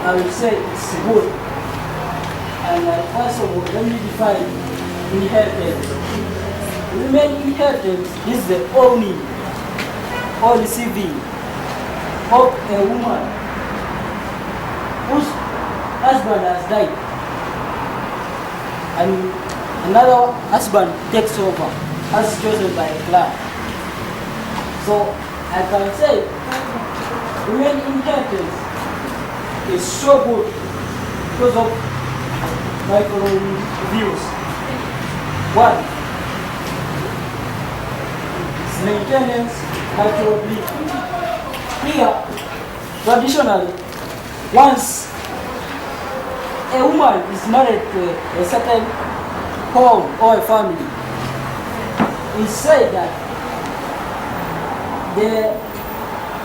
I will say it's good. And first of all, let me define inheritance. Women inheritance is the owning or receiving of a woman whose husband has died, and another husband takes over as chosen by a clan. So I can say women inheritance is so good because of my following views. One, it's maintenance cultural belief. Here, traditionally, once a woman is married to a certain home or a family, it's said that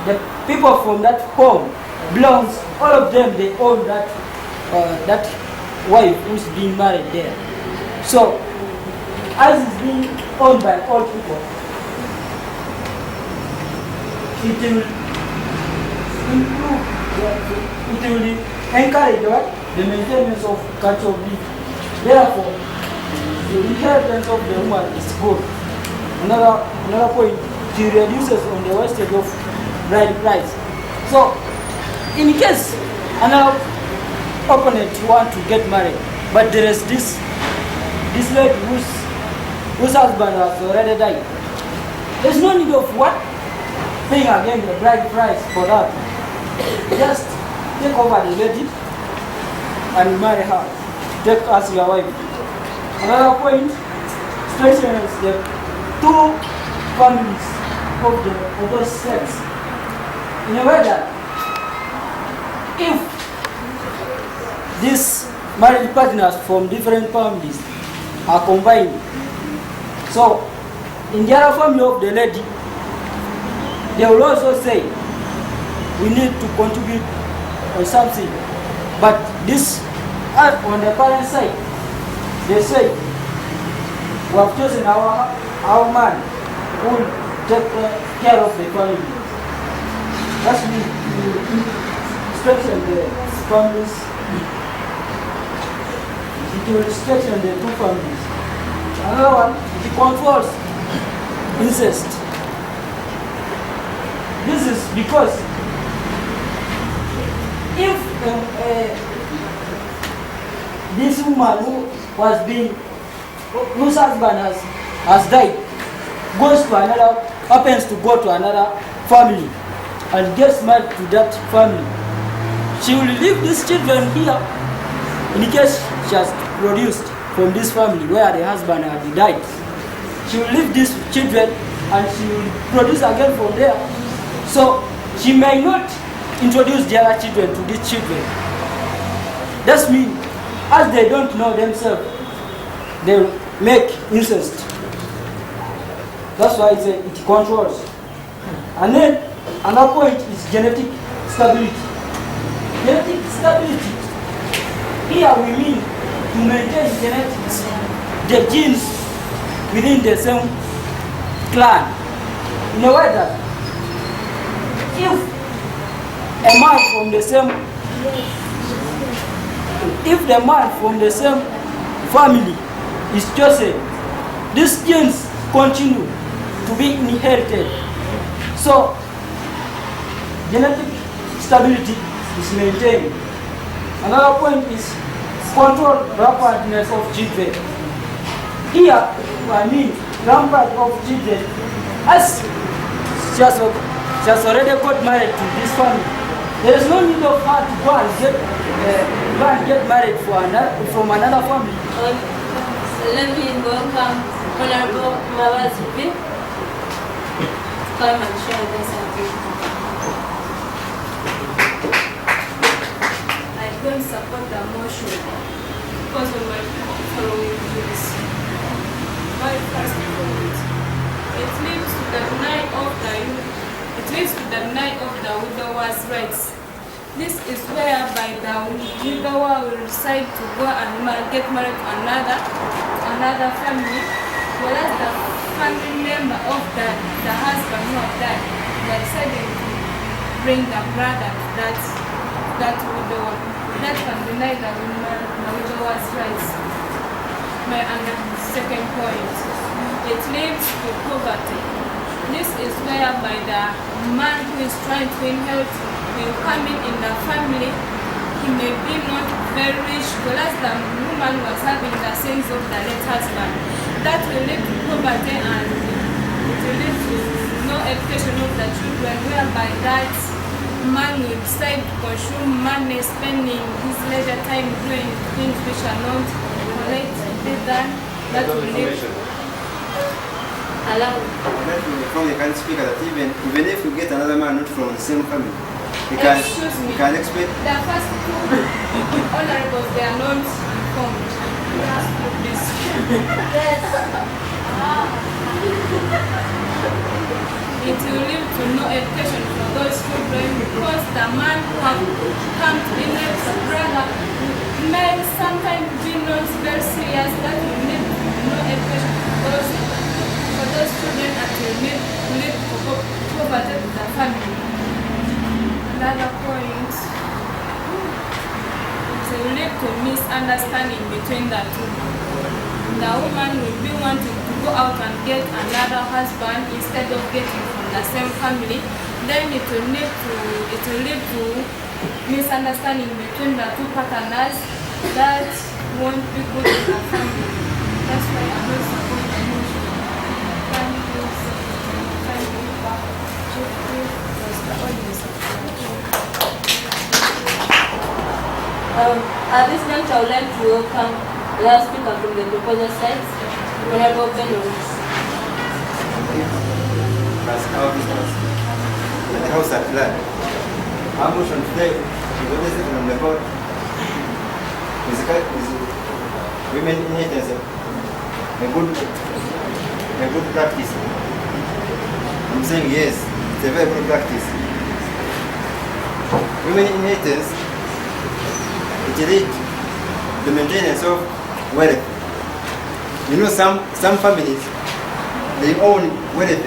the people from that home belongs, all of them, they own that wife who's being married there. So, as it's being owned by all people, it will improve, it will encourage the maintenance of cultural belief. Therefore, the inheritance of the woman is good. Another point, it reduces on the wastage of bride price. So, in case another opponent want to get married, but there is this lady whose husband has already died, there's no need of what? Paying again the bride price for that. Just take over the lady and marry her. Take as your wife. Another point, strengthens the two families of the opposite sex. In a way that if these married partners from different families are combined, so in the other family of the lady, they will also say, we need to contribute on something. But this, on the parent side, they say, we have chosen our man who will take care of the family. That's me to strengthen the families. It will strengthen the two families. Another one, it controls incest. This is because if this woman whose husband has died, happens to go to another family and gets married to that family, she will leave these children here in case she has produced from this family where the husband had died. She will leave these children and she will produce again from there. So she may not introduce the other children to these children. That means, as they don't know themselves, they will make incest. That's why it controls. And then another point is genetic stability. Genetic stability. Here we mean to maintain genetics, the genes within the same clan. In a way that if the man from the same family is chosen, these genes continue to be inherited. So genetic stability is maintained. Another point is control rampantness of children. Here I mean rampant of children, as she has already got married to this family. There is no need of her to go and get married from another family. Let me welcome Honorable Mawazibi to come and share this activity. I don't support the motion because of my following views. My first point, it leads to the denial of the youth. It leads to the denial of the widower's rights. This is whereby the widower will decide to go and get married to another family, whereas the family member of the husband who have died, they decided to bring the brother to that that can deny the widower's rights. And the second point, it leads to poverty. This is whereby the man who is trying to inherit will come in the family. He may be not very rich, whereas the woman was having the sins of the late husband. That will lead to poverty, and it will lead to no education of the children, whereby that man will decide to consume money, spending his leisure time doing things which are not correct. That will lead to allow. From you can speak that even if you get another man not from the same family, you can expect. The first two honorables, they are not informed. This. It will lead to no education for those children, because the man who have come to inherit a brother may sometimes be not very serious. That will lead to no education for those children, and will lead to poverty to the family. Another point, it will lead to misunderstanding between the two. The woman will be wanting to go out and get another husband instead of getting from the same family. Then it will lead to misunderstanding between the two partners that won't be good in the family. That's why I'm not supporting the motion. At this point, I would like to welcome the last speaker from the proposal side, Honorable Benowitz. As our business, and the house at plan. Our motion today is always from the board. Is women inheritance a good practice? I'm saying yes, it's a very good practice. Women inheritance, it leads the maintenance of wealth. You know, some families, they own wealth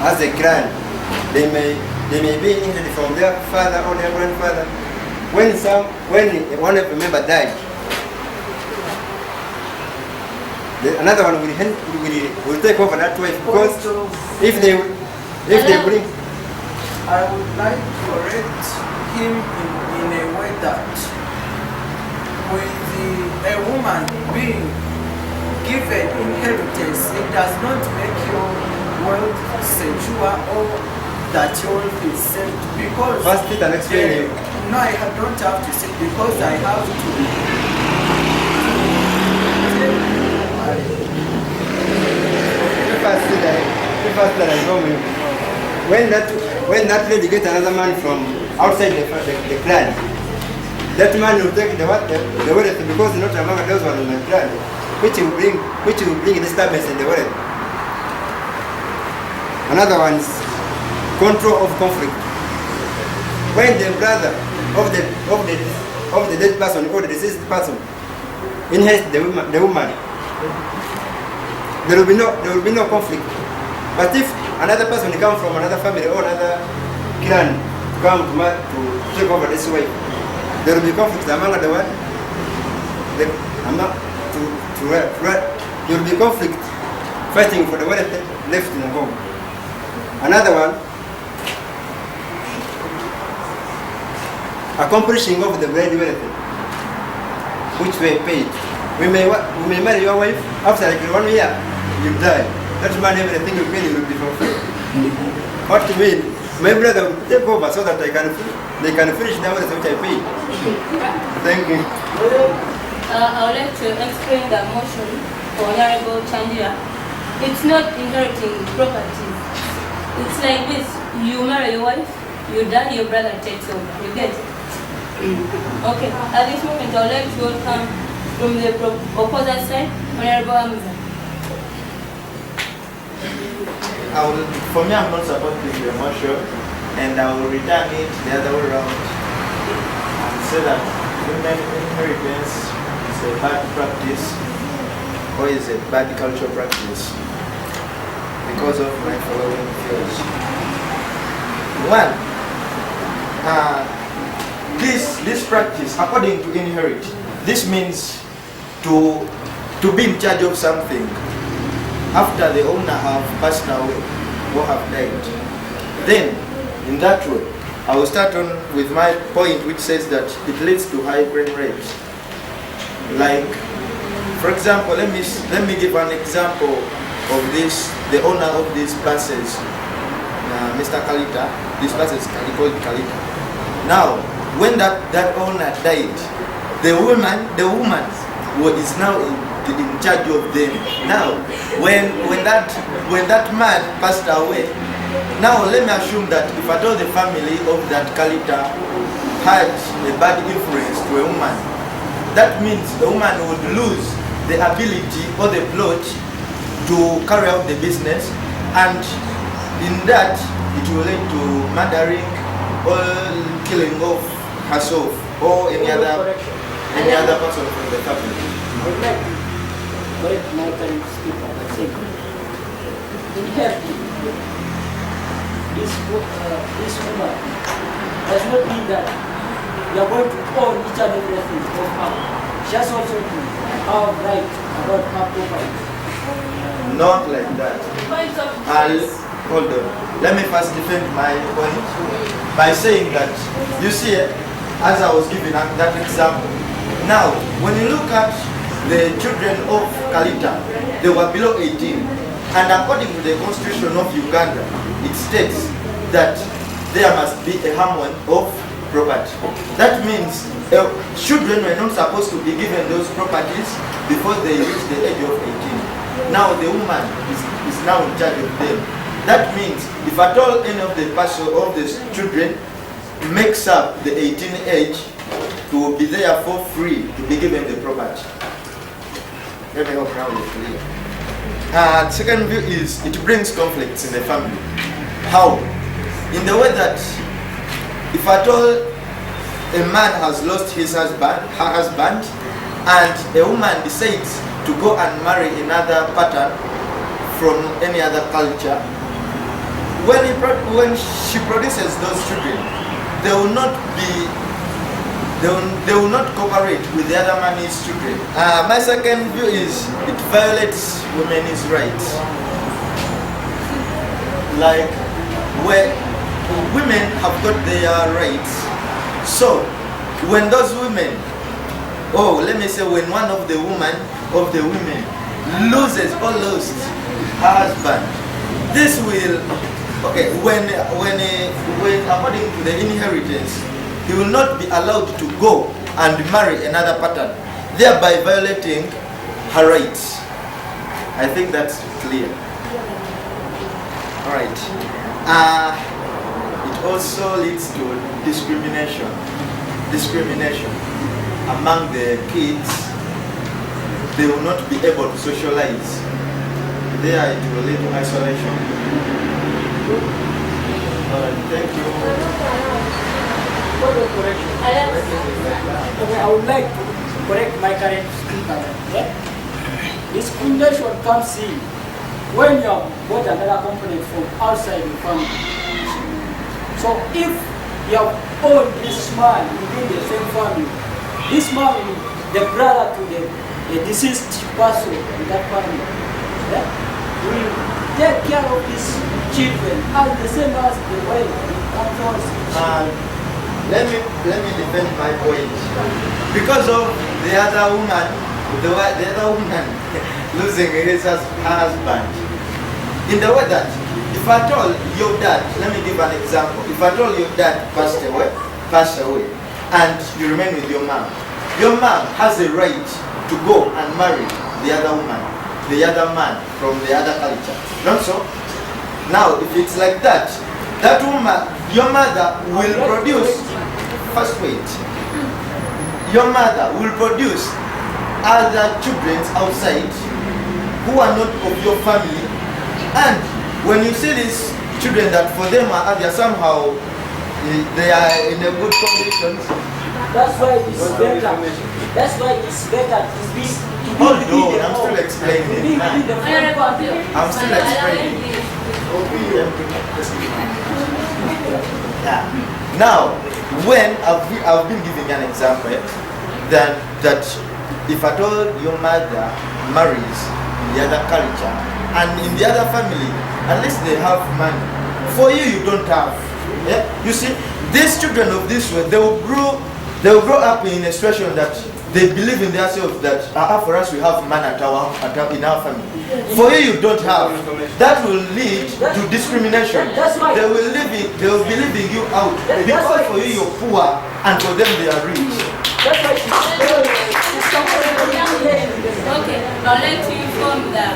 as a clan. They may be inherited from their father or their grandfather. When one of the member died, another one will take over that wife, because if they bring. I would like to correct him in a way that with a woman being given inheritance, it does not make your wealth secure or that your wealth is saved, because First, Peter, explain you. no, I don't have to say, because I have to when that lady gets another man from outside the clan, that man will take the wealth, because not among those ones in the clan, which will bring disturbance in the wealth. Another one is control of conflict. When the brother of the dead person or the deceased person inherits the woman, there will be no conflict. But if another person comes from another family or another clan to come to take over this way, there will be conflict among the one. There will be conflict fighting for the wealth left in the home. Another one, accomplishing of the bride wealth, which we paid. We may marry your wife, after like 1 year, you die. That man, everything you pay will be fulfilled. What to mean? My brother will take over so that they can finish the wealth which I paid. Thank you. I would like to explain the motion for Honorable Chandra. It's not inheriting properties. It's like this: you marry your wife, you die, your brother takes over. You get it? Okay. At this moment, I would like to welcome from the opposite side, Honorable Hamza. For me, I'm not supporting the motion, and I will return it the other way around and say that women inheritance is a bad practice, or is a bad cultural practice, because of my following views. One, this practice, according to inherit, this means to be in charge of something after the owner have passed away or have died. Then, in that way, I will start on with my point, which says that it leads to high crime rates. Like, for example, let me give an example of this. The owner of these buses, Mr. Kalita. These buses called Kalita. Now, when that owner died, the woman is now in charge of them. Now, when that man passed away, now let me assume that if at all the family of that Kalita had a bad influence to a woman, that means the woman would lose the ability or the plot to carry out the business, and in that it will lead to murdering or killing of herself or any other person from the family. I would like to correct my current speaker by saying, inheriting this woman does not mean that you are going to own each and everything of her. She has also to have right about her property. Not like that. Hold on. Let me first defend my point by saying that, you see, as I was giving that example, now when you look at the children of Kalita, they were below 18, and according to the constitution of Uganda, it states that there must be a harmony of property. That means children were not supposed to be given those properties before they reach the age of 18. Now the woman is now in charge of them. That means if at all any of the person of the children makes up the 18 age, he will be therefore free to be given the property. Let me hope now it's clear. The second view is it brings conflicts in the family. How? In the way that if at all a man has lost her husband, and a woman decides to go and marry another pattern from any other culture, when she produces those children, they will not cooperate with the other man's children. My second view is it violates women's rights. Like, where women have got their rights, so when those women, let me say when one of the women loses or lost her husband, this will, when according to the inheritance, he will not be allowed to go and marry another pattern, thereby violating her rights. I think that's clear. All right. It also leads to discrimination among the kids. They will not be able to socialize. There it will lead to isolation. All right, thank you. Further correction. Okay, I would like to correct my current speaker. Yeah? Discrimination comes in when you have bought another component from outside the family. So if you have owned this man within the same family, this man will be the brother to the deceased person in that family. Yeah? Will take care of his children as the same as the wife controls his children. Let me defend my point. Because of the other woman losing her husband, in the way that if at all your dad, let me give an example. If at all your dad passed away, and you remain with your mom has a right to go and marry the other woman, the other man from the other culture. Not so? Now, if it's like that, that woman, your mother will produce, first wait, your mother will produce other children outside who are not of your family, and when you see these children that for them are somehow they are in a good conditions. That's why it's better. That's why it's better to be. Hold on, I'm still explaining. I'm still explaining. Yeah. Now, when I've been giving an example that if at all your mother marries in the other culture and in the other family, unless they have money, for you don't have. Yeah? You see, these children of this world, they will grow up in a situation that they believe in themselves that for us we have man in our family. For you don't have. That will lead to discrimination. They will be leaving you out because for you you're poor and for them they are rich. Okay, I'd like to inform the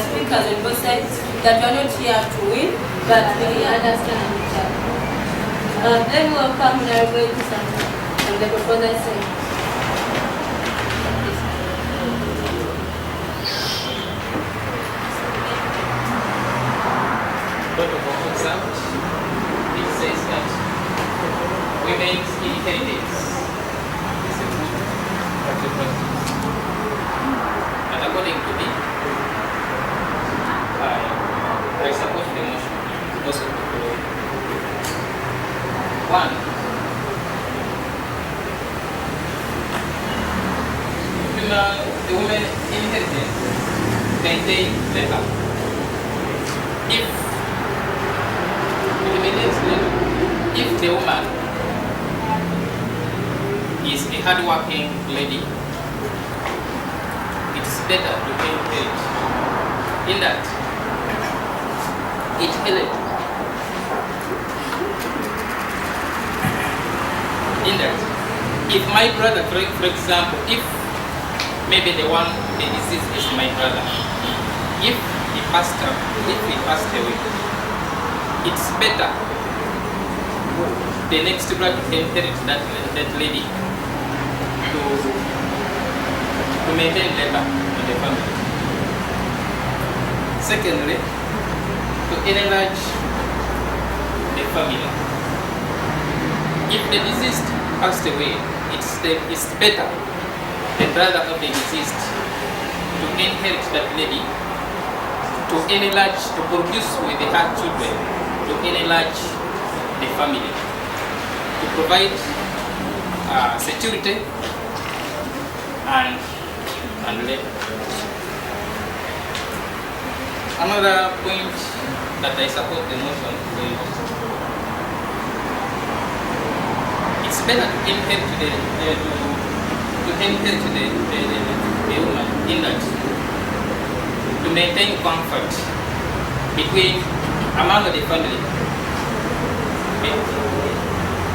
speakers on both sides that we are not here to win, but we understand each other. Then we welcome Honorable from the proposal side. Protocol consent, it says that women's inheritance is a good practice. And according to me, I support the motion because of the following. One, the women inheritance maintain better. If the woman is a hard-working lady, it's better to inherit in that it helps. In that, if my brother, for example, if maybe the deceased is my brother, if he passed away, it's better the next brother inherit that lady to maintain labor in the family. Secondly, to enlarge the family. If the deceased passed away, it's better the brother of the deceased to inherit that lady, to enlarge, to produce with her children, to enlarge the family, to provide security and labor. Another point that I support the motion is it's better to inherit the woman in that to maintain comfort among the family.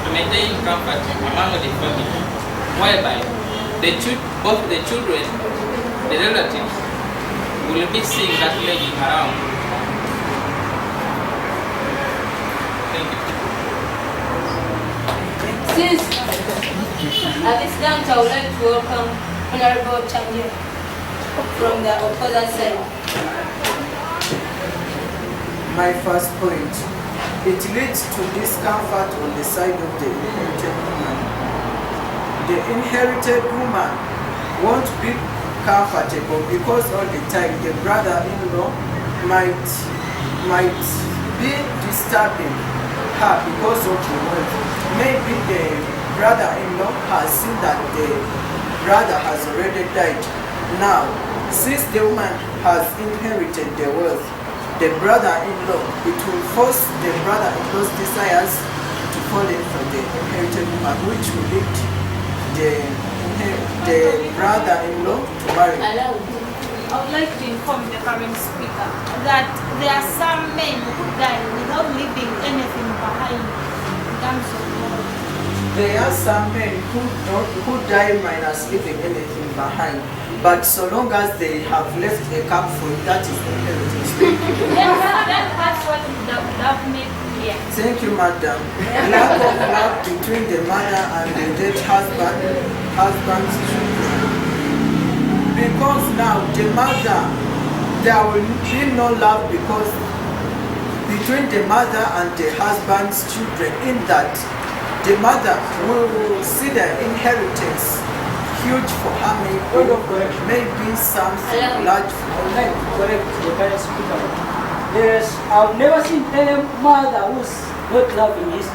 To maintain comfort among the family, whereby both the children, the relatives, will be seeing that lady around. Thank you. Since at this time I would like to welcome Honorable Changia from the opposite side. My first point, it leads to discomfort on the side of the inherited woman. The inherited woman won't be comfortable because all the time the brother-in-law might be disturbing her because of the wealth. Maybe the brother-in-law has seen that the brother has already died. Now, since the woman has inherited the wealth, the brother-in-law, it will force the brother-in-law's desires to fall in for the inherited woman, which will lead the brother-in-law to marry. I would like to inform the current speaker that there are some men who die without leaving anything behind in terms of money. There are some men who die minus leaving anything behind, but so long as they have left a cup for it, that is inheritance. That's what the government here. Thank you, madam. Lack of love between the mother and the dead husband's children. Because now the mother, there will be no love because between the mother and the husband's children, in that the mother will see the inheritance huge for her, maybe something large for her. Correct the current speaker. Yes, I've never seen any mother who's not loving his.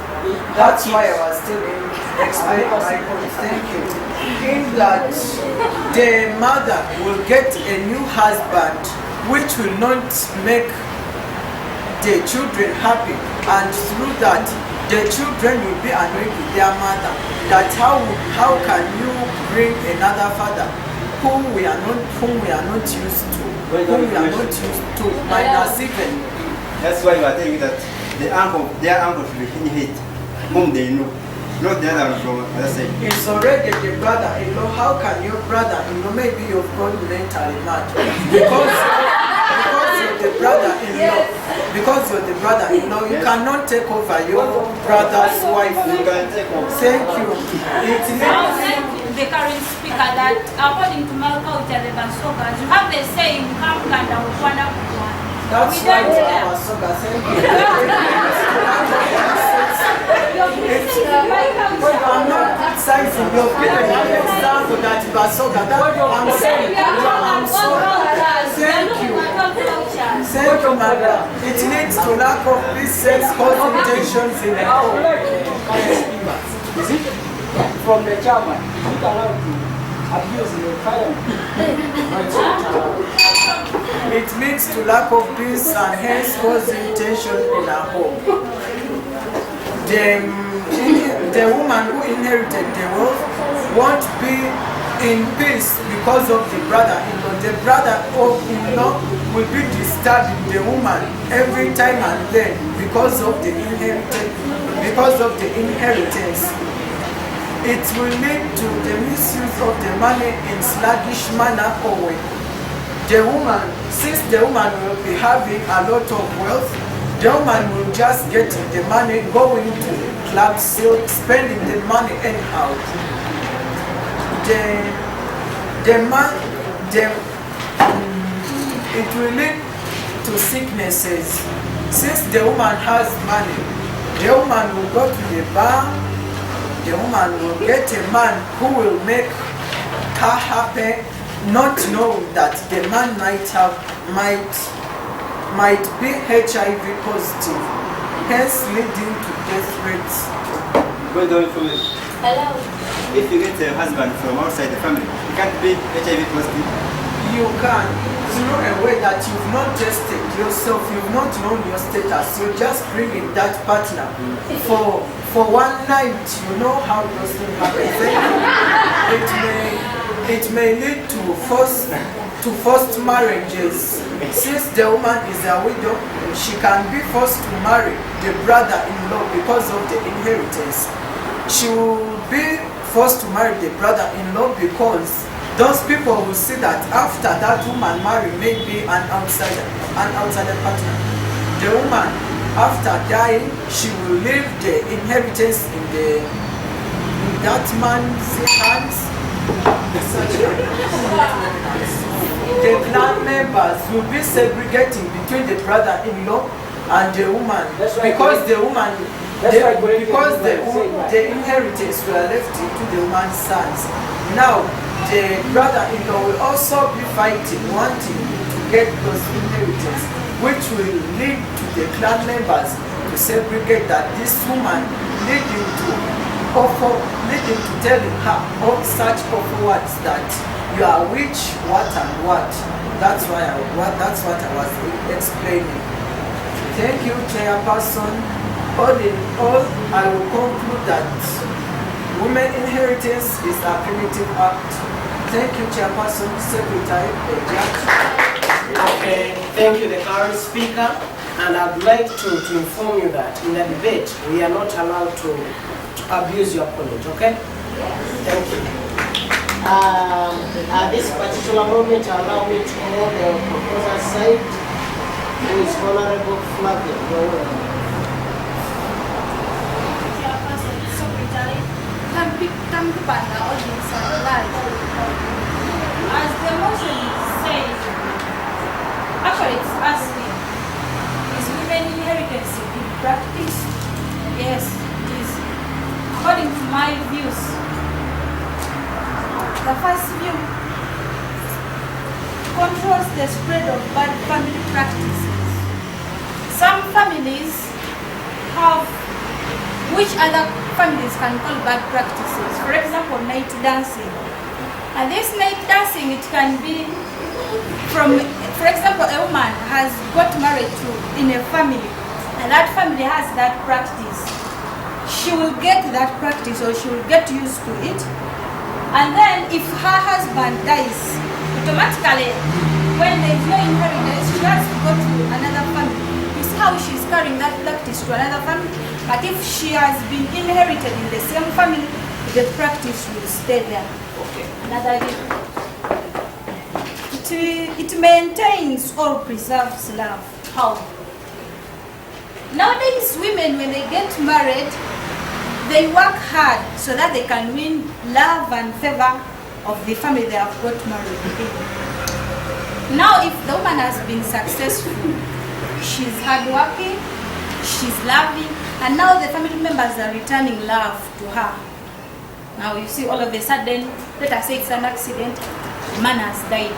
That's why I was telling explaining my point. Thank you. In that the mother will get a new husband which will not make the children happy, and through that the children will be annoyed with their mother. That how can you bring another father whom we are not used to, minus even. That's why we are telling you that their uncle should inherit whom they know, not the other one from other side. It's already the brother-in-law. How can your brother-in-law, maybe you've gone mentally mad because you're the brother-in-law. Because you're the brother-in-law, you cannot take over your brother's wife. You can take over. Thank you. The current speaker that according to my culture, the Basogas, you have a saying, Kamkanda Ukwana Kukwana. That's why we are Basoga. Thank you. I'm not criticizing you. Given an example that Basoga, that's what I'm saying. I'm sorry. Thank you. Thank you, Mother. It leads to lack of peace, sex, causing tensions in the home. Is it from the chairman? Is it allowed to abuse the parent? It leads to lack of peace and hence causing tension in a home. The woman who inherited the wealth won't be in peace because of the brother-in-law. The brother-in-law will be disturbing the woman every time and then because of the inheritance. It will lead to the misuse of the money in sluggish manner or way. Since the woman will be having a lot of wealth, the woman will just get the money, going to clubs, spending the money anyhow. It will lead to sicknesses. Since the woman has money, the woman will go to the bar, the woman will get a man who will make her happy, not knowing that the man might be HIV positive, hence leading to death rates. Going on from it. Hello. If you get a husband from outside the family, you can't be HIV positive. You can, through a way that you've not tested yourself, you've not known your status, you just bring in that partner for one night. You know how those things happen. It may lead to forced marriages. Since the woman is a widow, she can be forced to marry the brother-in-law because of the inheritance. She will be forced to marry the brother-in-law because those people will see that after that woman marry maybe an outsider partner. The woman, after dying, she will leave the inheritance in that man's hands. The clan members will be segregating between the brother-in-law and the woman because the inheritance were left to the woman's sons. Now, the brother-in-law will also be fighting, wanting to get those inheritance, which will lead to the clan members to segregate that this woman, leading to telling her all such awful words that you are witch, what and what. That's what I was explaining. Thank you, Chairperson. All in all, I will conclude that women inheritance is a primitive act. Thank you, Chairperson, Secretary, the Judge. Okay, thank you, the current speaker. And I'd like to inform you that in a debate, we are not allowed to abuse your opponent, okay? Thank you. At this particular moment, allow me to call the proposer side, who is Honorable Flavia. Chairperson, Secretary, can be by the audience at large. As the motion says, actually it's asking, is women inheritance in practice? Yes, it is. According to my views, the first view controls the spread of bad family practices. families have, which other families can call bad practices. For example, night dancing. And this night dancing, it can be from, for example, a woman has got married to in a family, and that family has that practice. She will get that practice, or she will get used to it. And then if her husband dies, automatically, when there is no inheritance, she has to go to another family. You see how she's carrying that practice to another family? But if she has been inherited in the same family, the practice will stay there. Okay. Another it maintains or preserves love. How? Nowadays, women, when they get married, they work hard so that they can win love and favor of the family they have got married in. Now, if the woman has been successful, she's hardworking, she's loving, and now the family members are returning love to her. Now you see, all of a sudden, let us say it's an accident, the man has died.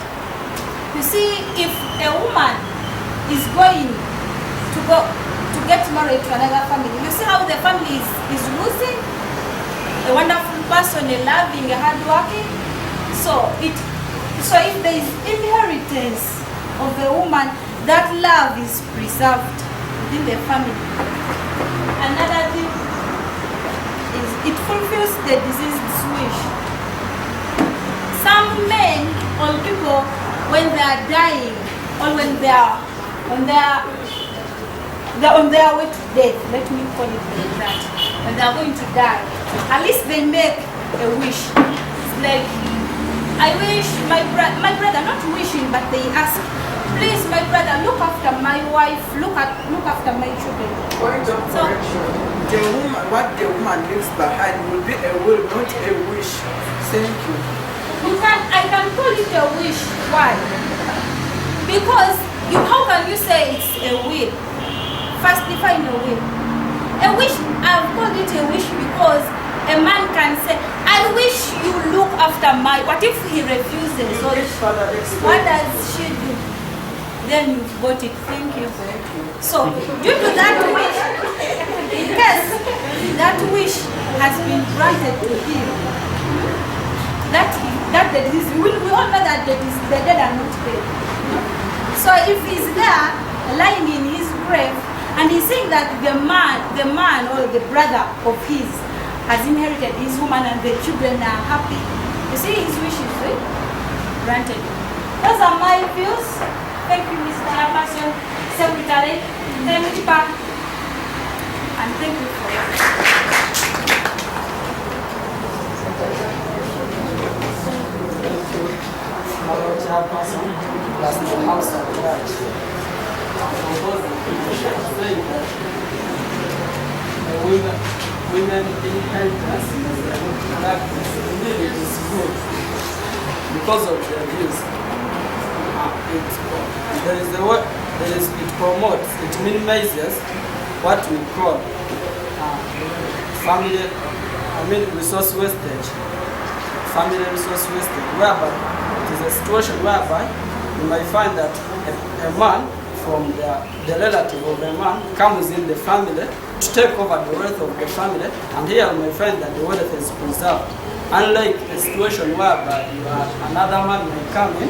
You see, if a woman is going to get married to another family, you see how the family is losing a wonderful person, a loving, a hardworking. So if there is inheritance of a woman, that love is preserved within the family. Another thing is it fulfills the deceased's wish. Some men or people, when they are dying, or when they are on their way to death, let me call it like that, when they are going to die, at least they make a wish. It's like, I wish my brother, not wishing, but they ask, please, my brother, look after my wife, look after my children. Point of correction. The woman, what the woman leaves behind will be a will, not a wish. Thank you. I can call it a wish. Why? Because how can you say it's a will? First, define a will. A wish, I've called it a wish because a man can say, I wish you look after my. What if he refuses? Or what does she do? Then you've got it. Thank you. So, due to that wish, in case that wish has been granted to him, that the disease, we all know that the dead are not dead. So if he's there, lying in his grave, and he's saying that the man or the brother of his has inherited his woman and the children are happy, you see his wish is granted. Those are my views. Thank you, Mr. Chairperson, Secretary, thank you, and thank you for Our chairperson, plus the House at large, proposing saying that women inheritance practice indeed it is good because of their views. It promotes, it minimizes what we call resource wastage, family resource wastage, whereby it is a situation whereby you might find that a man from the relative of a man comes in the family to take over the wealth of the family, and here you may find that the wealth is preserved. Unlike a situation whereby another man may come in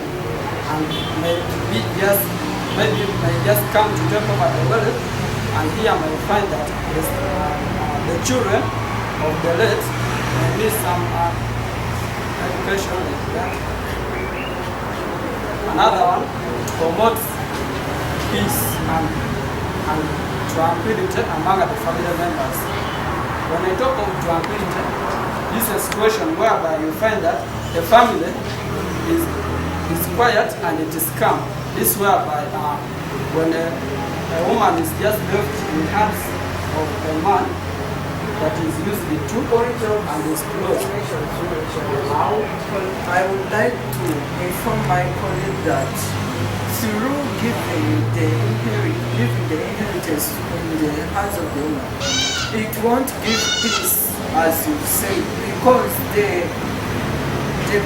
and maybe just come to take over the wealth, and here may find that the children of the late may need some education like that. Another one promotes peace and tranquility among the family members. When I talk of tranquility, this is a situation whereby you find that the family is quiet and it is calm. This whereby when a woman is just left in the hands of a man that is usually too old and is close. I would like to inform my colleague that through giving the inheritance in the hands of the woman, it won't give peace, as you say, because the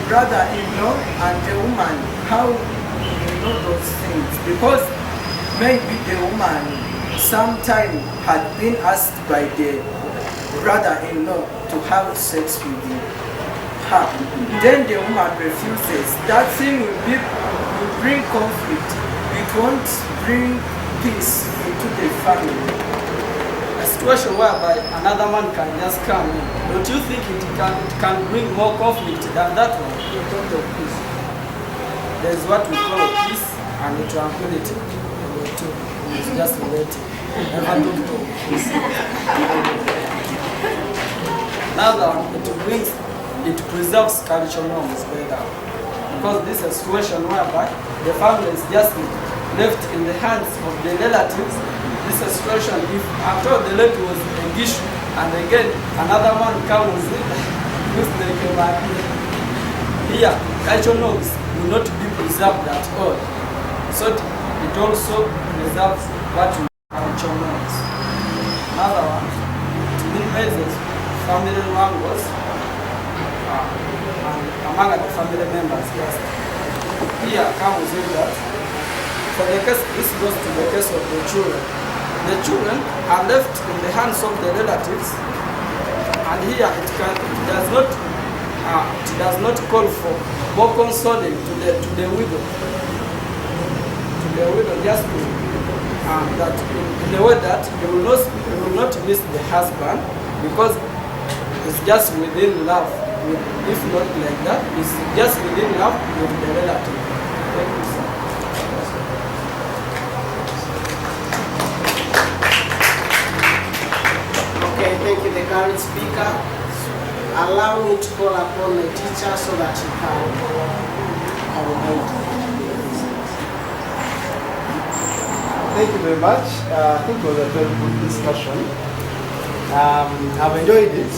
brother-in-law and the woman, how you know those things? Because maybe the woman sometime had been asked by the brother-in-law to have sex with her. Then the woman refuses. That thing will bring conflict. It won't bring peace into the family. A situation whereby another man can just come in. Don't you think it can bring more conflict than that one? The thought of peace. There is what we call peace and tranquility. The two is just related. Never talk to peace. Another one, it preserves cultural norms better. Because this is a situation whereby the family is just left in the hands of the relatives. This is a situation if after the lady was engaged and again another man comes in, here cultural norms will not be preserved at all. So it also preserves what we cultural norms. Another one, it minimizes family wrangles and among the family members. Yes. Here comes in that. For the case, this goes to the case of the children. The children are left in the hands of the relatives, and here it does not call for more consoling to the widow. To the widow, just that in the way that they will not miss the husband because it's just within love. If not like that, it's just within love with the relative. Thank you, sir. Okay, thank you, the current speaker. Allow me to call upon the teacher so that he can comment. Thank you very much. I think it was a very good discussion. I've enjoyed it.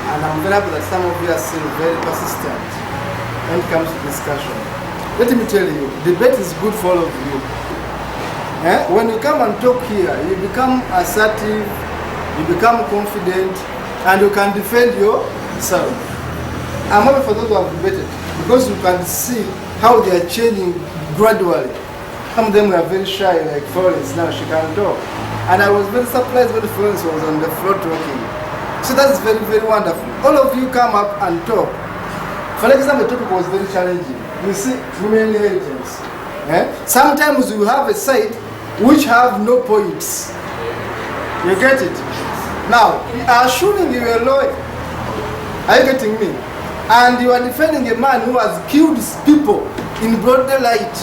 And I'm very happy that some of you are still very persistent when it comes to discussion. Let me tell you, debate is good for all of you. When you come and talk here, you become assertive, you become confident, and you can defend yourself. I'm happy for those who have debated because you can see how they are changing gradually. Some of them were very shy, like Florence, now she can talk. And I was very surprised when Florence was on the floor talking. So that's very, very wonderful. All of you come up and talk. For example, the topic was very challenging. You see, women inheritance. Sometimes you have a side which have no points. You get it? Now, assuming you are a lawyer, are you getting me? And you are defending a man who has killed people in broad daylight.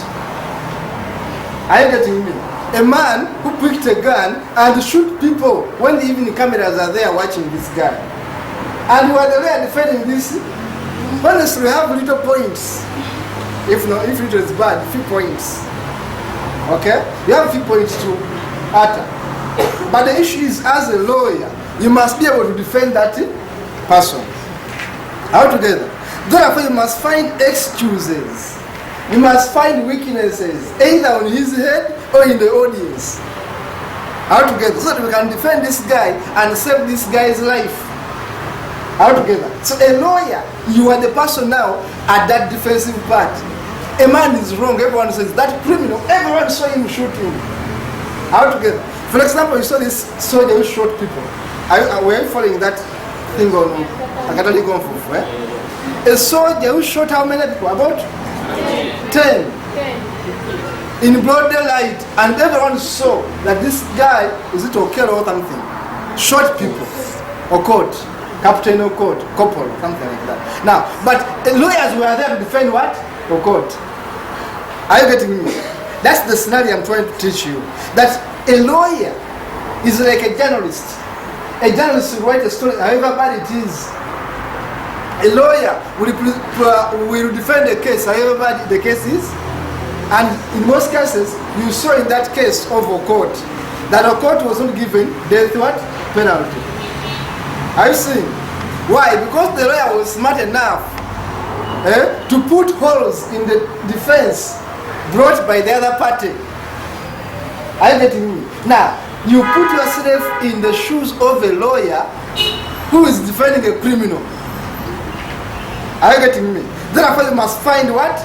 Are you getting me? A man who picked a gun and shoot people when the evening cameras are there watching this guy. And you are the lawyer defending this. Honestly, you have little points. If it is bad, few points. Okay? You have a few points to utter. But the issue is, as a lawyer, you must be able to defend that person. Altogether. Therefore, you must find excuses. You must find weaknesses, either on his head or in the audience. Altogether. So that we can defend this guy and save this guy's life. Altogether. So a lawyer, you are the person now at that defensive part. A man is wrong, everyone says, that criminal, everyone saw him shoot him. Altogether. For example, you saw this soldier who shot people. Were you following that thing on Akatali Gonfu? A soldier who shot how many people? About 10. In broad daylight, and everyone saw that this guy, is it Okelo or something, shot people, or caught, captain or caught, corporal, something like that. Now, but lawyers were there to defend what? Or caught. Are you getting me? That's the scenario I'm trying to teach you. That a lawyer is like a journalist. A journalist will write a story, however bad it is. A lawyer will defend a case, however bad the case is. And in most cases, you saw in that case of Okot, that Okot was not given death what? Penalty. Are you seeing? Why? Because the lawyer was smart enough to put holes in the defense brought by the other party. Are you getting me? Now, you put yourself in the shoes of a lawyer who is defending a criminal. Are you getting me? Therefore, you must find what?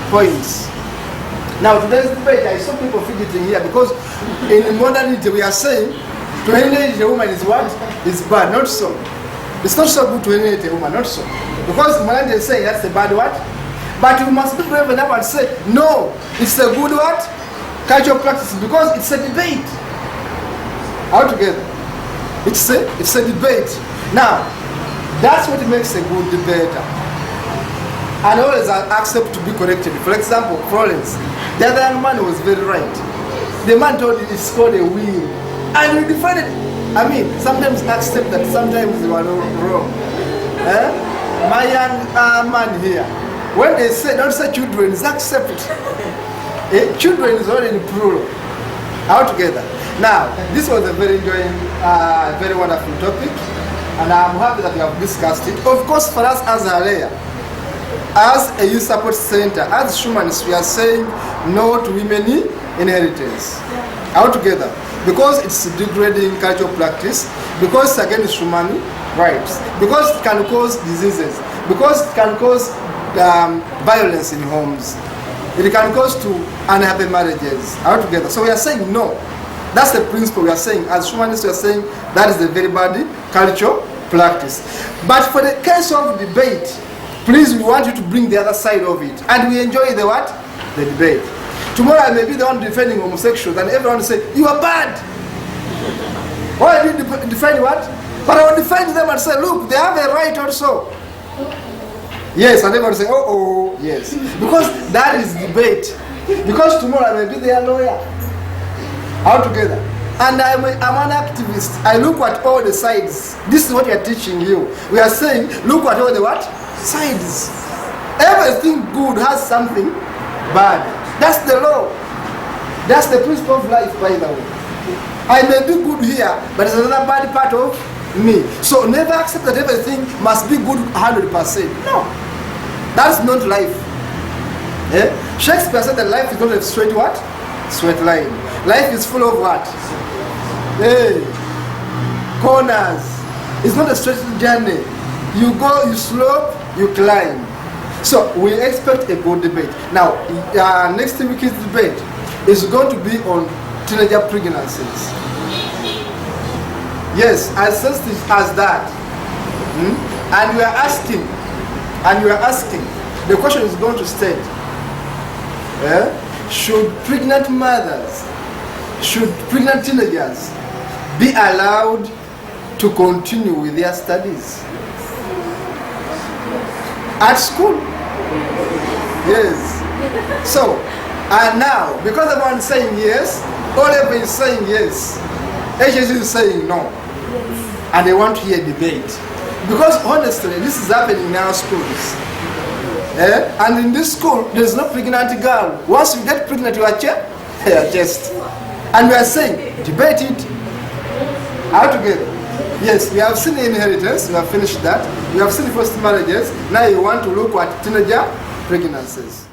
Points. Now today's debate, I saw people fidgeting here because in modernity we are saying to inherit a woman is what? Is bad, not so. It's not so good to inherit a woman, not so. Because modernity is saying that's a bad what? But you must be brave enough and say, no, it's a good what? Cultural practice, because it's a debate. Altogether. It's a debate. Now, that's what makes a good debater. And always accept to be corrected. For example, Florence, the other young man was very right. The man told you it's called a wheel. And we defined it. I mean, sometimes accept that sometimes you are wrong. My young man here, when they say don't say children, it's accept it. Children is already in plural. Altogether. Now, this was a very enjoying, very wonderful topic, and I'm happy that we have discussed it. Of course, for us as a layer, as a youth support center, as humanists, we are saying no to women inheritance. Altogether. Because it's degrading cultural practice, because it's against human rights, because it can cause diseases, because it can cause violence in homes, it can cause to unhappy marriages. Altogether. So we are saying no. That's the principle we are saying. As humanists, we are saying that is a very bad cultural practice. But for the case of debate, please, we want you to bring the other side of it. And we enjoy the what? The debate. Tomorrow I may be the one defending homosexuals and everyone will say, you are bad. Why do you defend what? But I will defend them and say, look, they have a right also. Yes, and everyone will say, oh, yes. Because that is debate. Because tomorrow I may be their lawyer. Altogether. And I'm an activist. I look at all the sides. This is what we are teaching you. We are saying, look at all the what? Sides. Everything good has something bad. That's the law. That's the principle of life, by the way. I may be good here, but there's another bad part of me. So never accept that everything must be good 100%. No. That's not life. Shakespeare said that life is not a straight what? Straight line. Life is full of what? Corners. It's not a straight journey. You go, you slope, you climb. So we expect a good debate. Now, next week's debate is going to be on teenager pregnancies. Yes, as sensitive as that. And we are asking, the question is going to state, should pregnant mothers, should pregnant teenagers be allowed to continue with their studies at school? Yes. So, and now, because everyone is saying yes, Oliver is saying yes, HSU is saying no, and they want to hear debate. Because honestly, this is happening in our schools. And in this school, there is no pregnant girl. Once you get pregnant, you are just. And we are saying, debate it altogether. Yes, we have seen inheritance, we have finished that. We have seen forced marriages. Now you want to look at teenager pregnancies.